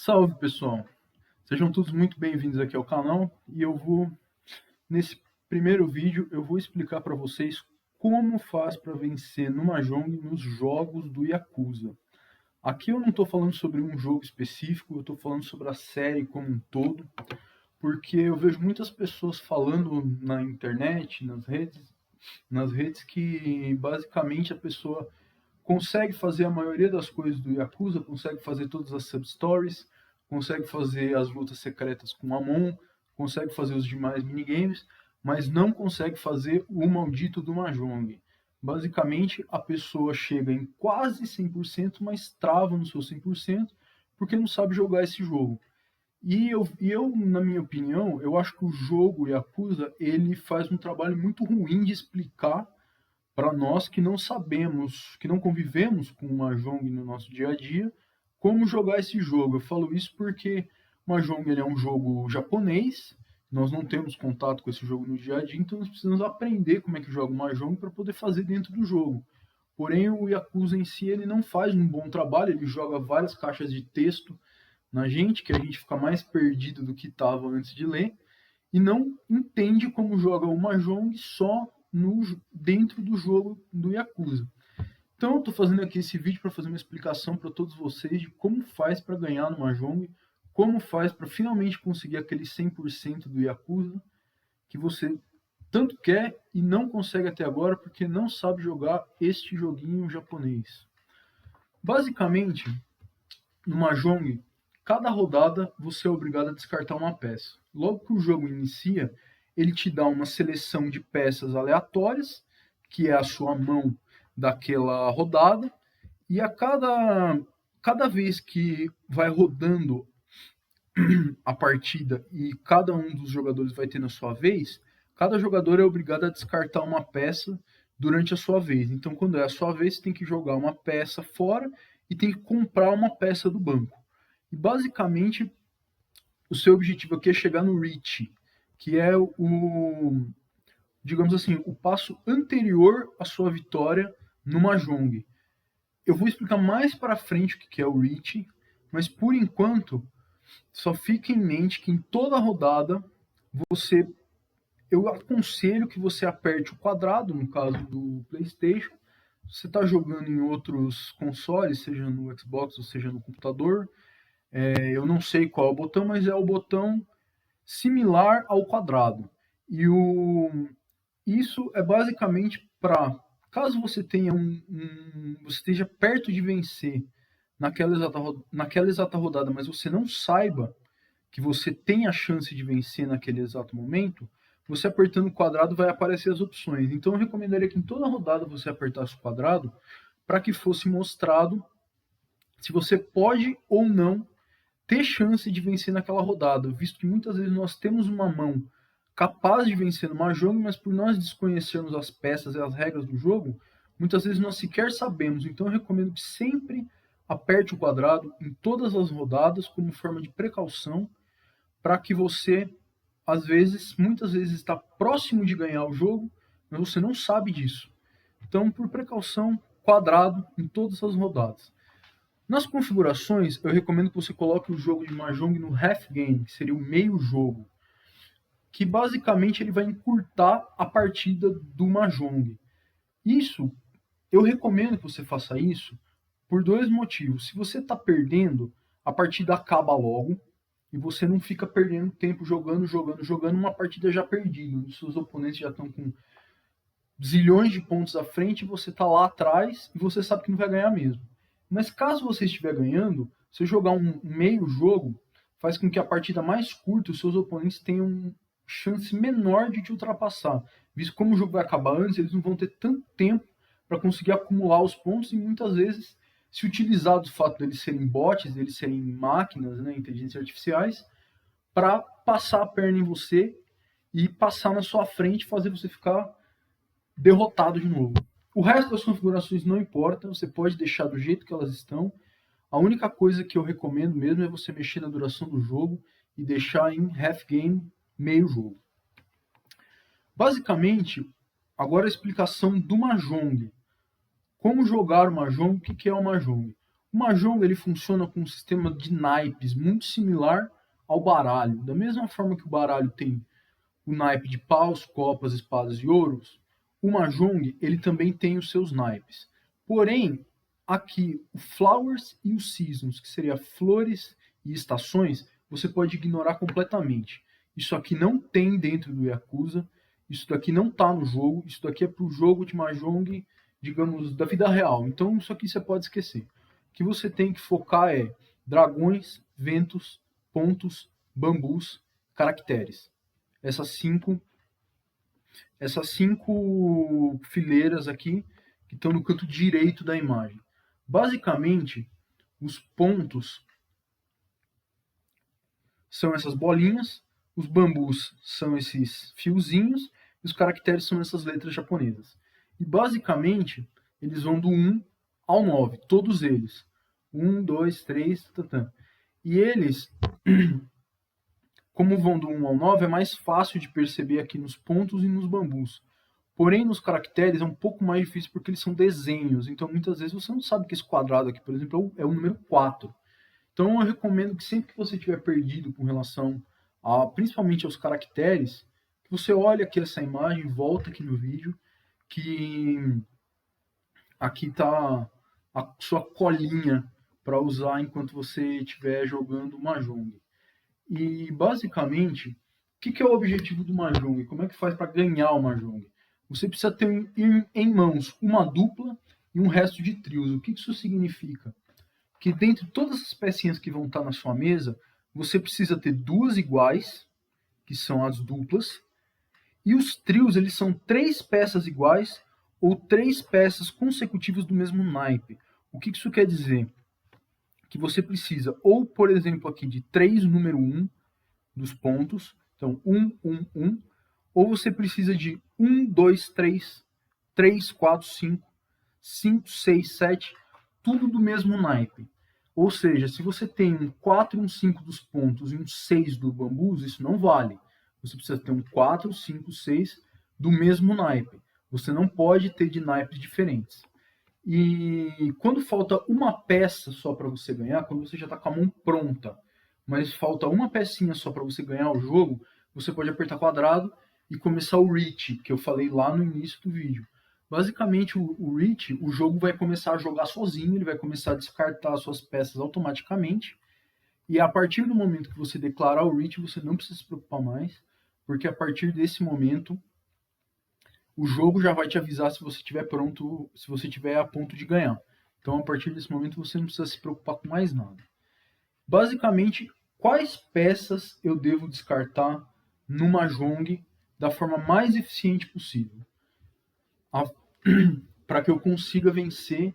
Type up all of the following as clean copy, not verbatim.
Salve pessoal, sejam todos muito bem-vindos aqui ao canal e nesse primeiro vídeo, eu vou explicar para vocês como faz para vencer no Mahjong nos jogos do Yakuza. Aqui eu não estou falando sobre um jogo específico, eu estou falando sobre a série como um todo, porque eu vejo muitas pessoas falando na internet, nas redes que basicamente a pessoa consegue fazer a maioria das coisas do Yakuza, consegue fazer todas as sub-stories, consegue fazer as lutas secretas com Amon, consegue fazer os demais minigames, mas não consegue fazer o maldito do Mahjong. Basicamente, a pessoa chega em quase 100%, mas trava no seu 100%, porque não sabe jogar esse jogo. E eu, na minha opinião, eu acho que o jogo Yakuza, ele faz um trabalho muito ruim de explicar para nós que não sabemos, que não convivemos com o Mahjong no nosso dia a dia, como jogar esse jogo. Eu falo isso porque o Mahjong ele é um jogo japonês, nós não temos contato com esse jogo no dia a dia, então nós precisamos aprender como é que joga o Mahjong para poder fazer dentro do jogo. Porém, o Yakuza em si ele não faz um bom trabalho, ele joga várias caixas de texto na gente, que a gente fica mais perdido do que estava antes de ler, e não entende como joga o Mahjong só dentro do jogo do Yakuza. Então eu estou fazendo aqui esse vídeo para fazer uma explicação para todos vocês de como faz para ganhar no Mahjong, como faz para finalmente conseguir aquele 100% do Yakuza que você tanto quer e não consegue até agora porque não sabe jogar este joguinho japonês. Basicamente, no Mahjong, cada rodada você é obrigado a descartar uma peça. Logo que o jogo inicia, ele te dá uma seleção de peças aleatórias, que é a sua mão daquela rodada, e cada vez que vai rodando a partida e cada um dos jogadores vai tendo a sua vez, cada jogador é obrigado a descartar uma peça durante a sua vez. Então, quando é a sua vez, você tem que jogar uma peça fora e tem que comprar uma peça do banco. E basicamente, o seu objetivo aqui é chegar no reach, que é digamos assim, o passo anterior à sua vitória no Mahjong. Eu vou explicar mais para frente o que é o reach, mas por enquanto, só fique em mente que em toda rodada eu aconselho que você aperte o quadrado, no caso do PlayStation. Se você está jogando em outros consoles, seja no Xbox ou seja no computador, eu não sei qual é o botão, mas é o botão similar ao quadrado. Isso é basicamente para, caso você tenha você esteja perto de vencer naquela exata rodada, mas você não saiba que você tem a chance de vencer naquele exato momento, você apertando o quadrado vai aparecer as opções. Então eu recomendaria que em toda rodada você apertasse o quadrado para que fosse mostrado se você pode ou não ter chance de vencer naquela rodada, visto que muitas vezes nós temos uma mão capaz de vencer no Mahjong, mas por nós desconhecermos as peças e as regras do jogo, muitas vezes nós sequer sabemos. Então eu recomendo que sempre aperte o quadrado em todas as rodadas como forma de precaução, para que você, muitas vezes está próximo de ganhar o jogo, mas você não sabe disso. Então, por precaução, quadrado em todas as rodadas. Nas configurações, eu recomendo que você coloque o jogo de Mahjong no half game, que seria o meio jogo, que basicamente ele vai encurtar a partida do Mahjong. Isso, eu recomendo que você faça isso por dois motivos. Se você está perdendo, a partida acaba logo e você não fica perdendo tempo jogando uma partida já perdida. Os seus oponentes já estão com zilhões de pontos à frente e você está lá atrás e você sabe que não vai ganhar mesmo. Mas caso você estiver ganhando, se jogar um meio jogo, faz com que a partida mais curta, os seus oponentes tenham chance menor de te ultrapassar. Visto como o jogo vai acabar antes, eles não vão ter tanto tempo para conseguir acumular os pontos e muitas vezes, se utilizar do fato deles serem bots, deles serem máquinas, né, inteligências artificiais, para passar a perna em você e passar na sua frente, fazer você ficar derrotado de novo. O resto das configurações não importa, você pode deixar do jeito que elas estão. A única coisa que eu recomendo mesmo é você mexer na duração do jogo e deixar em half game, meio jogo. Basicamente, agora a explicação do Mahjong. Como jogar o Mahjong, o que é o Mahjong? O Mahjong ele funciona com um sistema de naipes muito similar ao baralho. Da mesma forma que o baralho tem o naipe de paus, copas, espadas e ouros, o Mahjong ele também tem os seus naipes. Porém, aqui o Flowers e o Seasons, que seria flores e estações, você pode ignorar completamente. Isso aqui não tem dentro do Yakuza, isso daqui não está no jogo, isso daqui é para o jogo de Mahjong, digamos, da vida real. Então isso aqui você pode esquecer. O que você tem que focar é dragões, ventos, pontos, bambus, caracteres. Essas cinco fileiras aqui que estão no canto direito da imagem. Basicamente, os pontos são essas bolinhas, os bambus são esses fiozinhos e os caracteres são essas letras japonesas. E basicamente, eles vão do 1 ao 9, todos eles. 1, 2, 3, tantã. E eles, como vão do 1 ao 9, é mais fácil de perceber aqui nos pontos e nos bambus. Porém, nos caracteres é um pouco mais difícil porque eles são desenhos. Então, muitas vezes você não sabe que esse quadrado aqui, por exemplo, é o número 4. Então, eu recomendo que sempre que você estiver perdido com relação principalmente aos caracteres, que você olhe aqui essa imagem, volta aqui no vídeo, que aqui está a sua colinha para usar enquanto você estiver jogando Mahjong. E, basicamente, o que é o objetivo do Mahjong? Como é que faz para ganhar o Mahjong? Você precisa ter em mãos uma dupla e um resto de trios. O que isso significa? Que dentre todas as pecinhas que vão estar na sua mesa, você precisa ter duas iguais, que são as duplas, e os trios eles são 3 peças iguais ou 3 peças consecutivas do mesmo naipe. O que isso quer dizer? Que você precisa, ou por exemplo aqui, de 3 número 1 dos pontos, então 1, 1, 1, ou você precisa de 1, 2, 3, 3, 4, 5, 5, 6, 7, tudo do mesmo naipe. Ou seja, se você tem um 4 e um 5 dos pontos e um 6 do bambus, isso não vale. Você precisa ter um 4, 5, 6 do mesmo naipe. Você não pode ter de naipes diferentes. E quando falta uma peça só para você ganhar, quando você já está com a mão pronta, mas falta uma pecinha só para você ganhar o jogo, você pode apertar quadrado e começar o reach, que eu falei lá no início do vídeo. Basicamente, o reach, o jogo vai começar a jogar sozinho, ele vai começar a descartar suas peças automaticamente, e a partir do momento que você declarar o reach, você não precisa se preocupar mais, porque a partir desse momento, o jogo já vai te avisar se você estiver pronto, se você estiver a ponto de ganhar. Então, a partir desse momento, você não precisa se preocupar com mais nada. Basicamente, quais peças eu devo descartar no Mahjong da forma mais eficiente possível, para que eu consiga vencer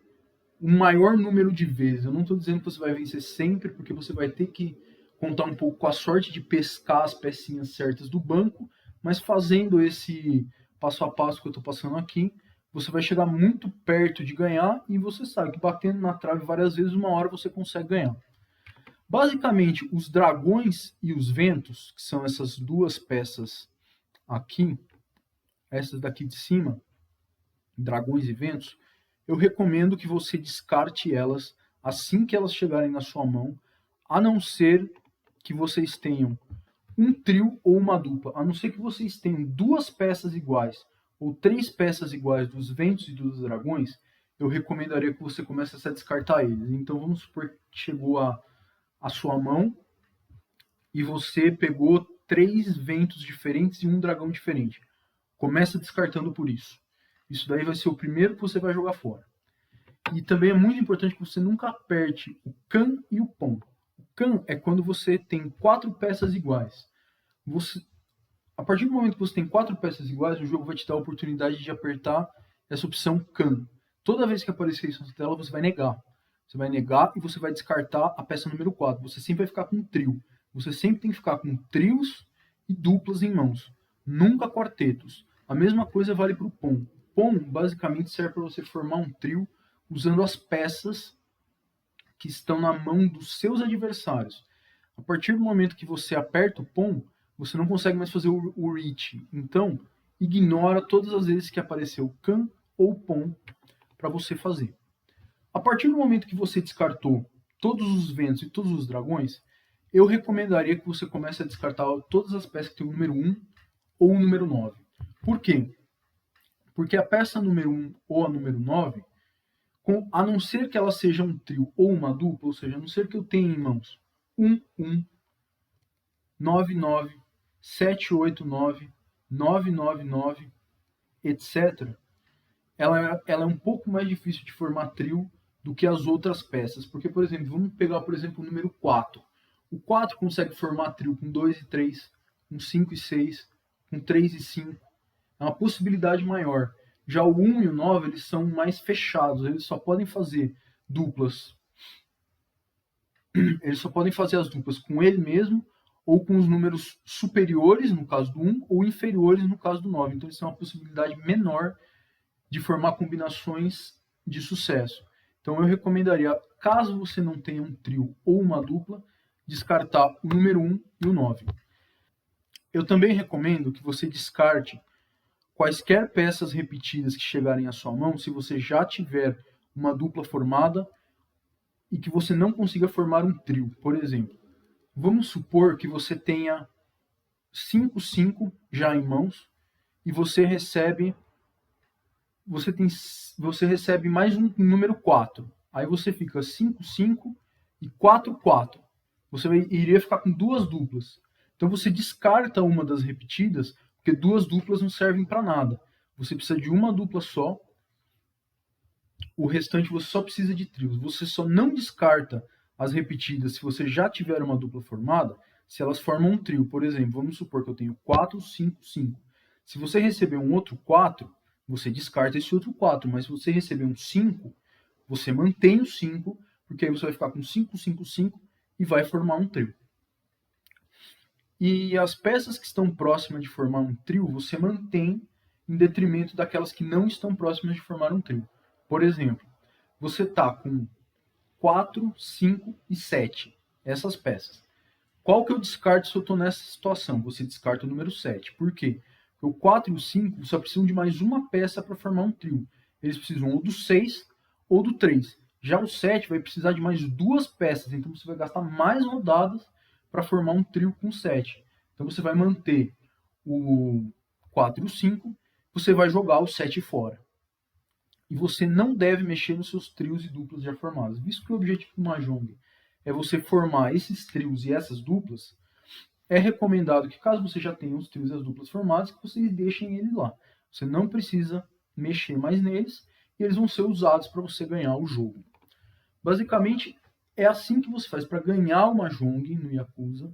o maior número de vezes. Eu não estou dizendo que você vai vencer sempre, porque você vai ter que contar um pouco com a sorte de pescar as pecinhas certas do banco, mas fazendo esse passo a passo que eu estou passando aqui, você vai chegar muito perto de ganhar e você sabe que batendo na trave várias vezes, uma hora você consegue ganhar. Basicamente, os dragões e os ventos, que são essas duas peças aqui, essas daqui de cima, dragões e ventos, eu recomendo que você descarte elas assim que elas chegarem na sua mão, a não ser que vocês tenham um trio ou uma dupla, a não ser que vocês tenham 2 peças iguais ou 3 peças iguais dos ventos e dos dragões, eu recomendaria que você comece a descartar eles. Então vamos supor que chegou a sua mão e você pegou 3 ventos diferentes e um dragão diferente. Começa descartando por isso. Isso daí vai ser o primeiro que você vai jogar fora. E também é muito importante que você nunca aperte o Kan e o Pon. O Kan é quando você tem 4 peças iguais. A partir do momento que você tem 4 peças iguais, o jogo vai te dar a oportunidade de apertar essa opção Kan. Toda vez que aparecer isso na tela, você vai negar. Você vai negar e você vai descartar a peça número 4. Você sempre vai ficar com um trio. Você sempre tem que ficar com trios e duplas em mãos. Nunca quartetos. A mesma coisa vale para o Pon. Pon basicamente serve para você formar um trio usando as peças que estão na mão dos seus adversários. A partir do momento que você aperta o Pon, você não consegue mais fazer o reach. Então, ignora todas as vezes que apareceu Kan ou Pon para você fazer. A partir do momento que você descartou todos os ventos e todos os dragões, eu recomendaria que você comece a descartar todas as peças que tem o número 1 ou o número 9. Por quê? Porque a peça número 1 ou a número 9, a não ser que ela seja um trio ou uma dupla, ou seja, a não ser que eu tenha em mãos 1, 1, 9, 9, 7, 8, 9, 9, 9, 9, etc., ela é um pouco mais difícil de formar trio do que as outras peças. Porque, por exemplo, vamos pegar, por exemplo, o número 4. O 4 consegue formar trio com 2 e 3, com 5 e 6, com 3 e 5. É uma possibilidade maior. Já o 1 e o 9, eles são mais fechados, eles só podem fazer duplas. Eles só podem fazer as duplas com ele mesmo, ou com os números superiores, no caso do 1, ou inferiores, no caso do 9. Então, eles têm uma possibilidade menor de formar combinações de sucesso. Então, eu recomendaria, caso você não tenha um trio ou uma dupla, descartar o número 1 e o 9. Eu também recomendo que você descarte quaisquer peças repetidas que chegarem à sua mão, se você já tiver uma dupla formada e que você não consiga formar um trio. Por exemplo, vamos supor que você tenha 5, 5 já em mãos e você recebe mais um número 4. Aí você fica 5, 5 e 4, 4. Você iria ficar com duas duplas. Então você descarta uma das repetidas, porque duas duplas não servem para nada. Você precisa de uma dupla só. O restante você só precisa de trios. Você só não descarta as repetidas se você já tiver uma dupla formada, se elas formam um trio. Por exemplo, vamos supor que eu tenho 4, 5, 5. Se você receber um outro 4, você descarta esse outro 4. Mas se você receber um 5, você mantém o 5, porque aí você vai ficar com 5, 5, 5 e vai formar um trio. E as peças que estão próximas de formar um trio, você mantém em detrimento daquelas que não estão próximas de formar um trio. Por exemplo, você está com 4, 5 e 7, essas peças. Qual que eu descarto se eu estou nessa situação? Você descarta o número 7. Por quê? Porque o 4 e o 5 só precisam de mais uma peça para formar um trio. Eles precisam ou do 6 ou do 3. Já o 7 vai precisar de mais duas peças, então você vai gastar mais rodadas para formar um trio com 7. Então você vai manter o 4 e o 5, você vai jogar o 7 fora. E você não deve mexer nos seus trios e duplas já formados. Visto que o objetivo do Mahjong é você formar esses trios e essas duplas, é recomendado que, caso você já tenha os trios e as duplas formados, que vocês deixem eles lá. Você não precisa mexer mais neles e eles vão ser usados para você ganhar o jogo. Basicamente, é assim que você faz para ganhar o Mahjong no Yakuza.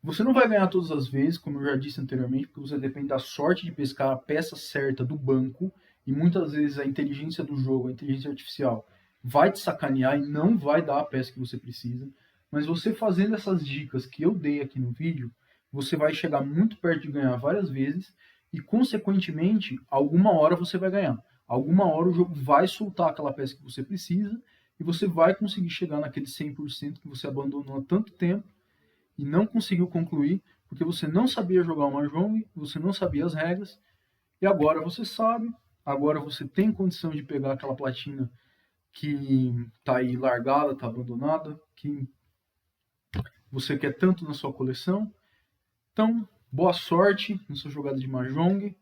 Você não vai ganhar todas as vezes, como eu já disse anteriormente, porque você depende da sorte de pescar a peça certa do banco, e muitas vezes a inteligência do jogo, a inteligência artificial, vai te sacanear e não vai dar a peça que você precisa. Mas você fazendo essas dicas que eu dei aqui no vídeo, você vai chegar muito perto de ganhar várias vezes e, consequentemente, alguma hora você vai ganhar. Alguma hora o jogo vai soltar aquela peça que você precisa e você vai conseguir chegar naquele 100% que você abandonou há tanto tempo e não conseguiu concluir porque você não sabia jogar o Mahjong, você não sabia as regras e agora você sabe, agora você tem condição de pegar aquela platina que está aí largada, está abandonada, que você quer tanto na sua coleção. Então, boa sorte na sua jogada de Mahjong.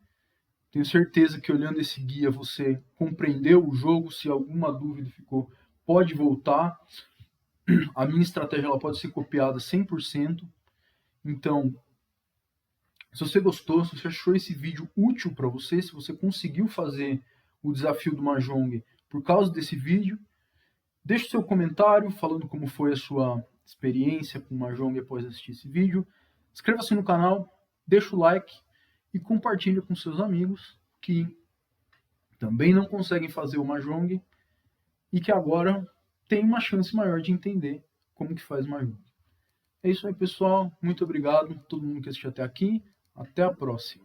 Tenho certeza que olhando esse guia você compreendeu o jogo. Se alguma dúvida ficou, pode voltar. A minha estratégia ela pode ser copiada 100%. Então, se você gostou, se você achou esse vídeo útil para você, se você conseguiu fazer o desafio do Mahjong por causa desse vídeo, deixe seu comentário falando como foi a sua experiência com o Mahjong após assistir esse vídeo. Inscreva-se no canal, deixa o like e compartilhe com seus amigos que também não conseguem fazer o Mahjong e que agora tem uma chance maior de entender como que faz Mahjong. É isso aí, pessoal. Muito obrigado a todo mundo que assistiu até aqui. Até a próxima.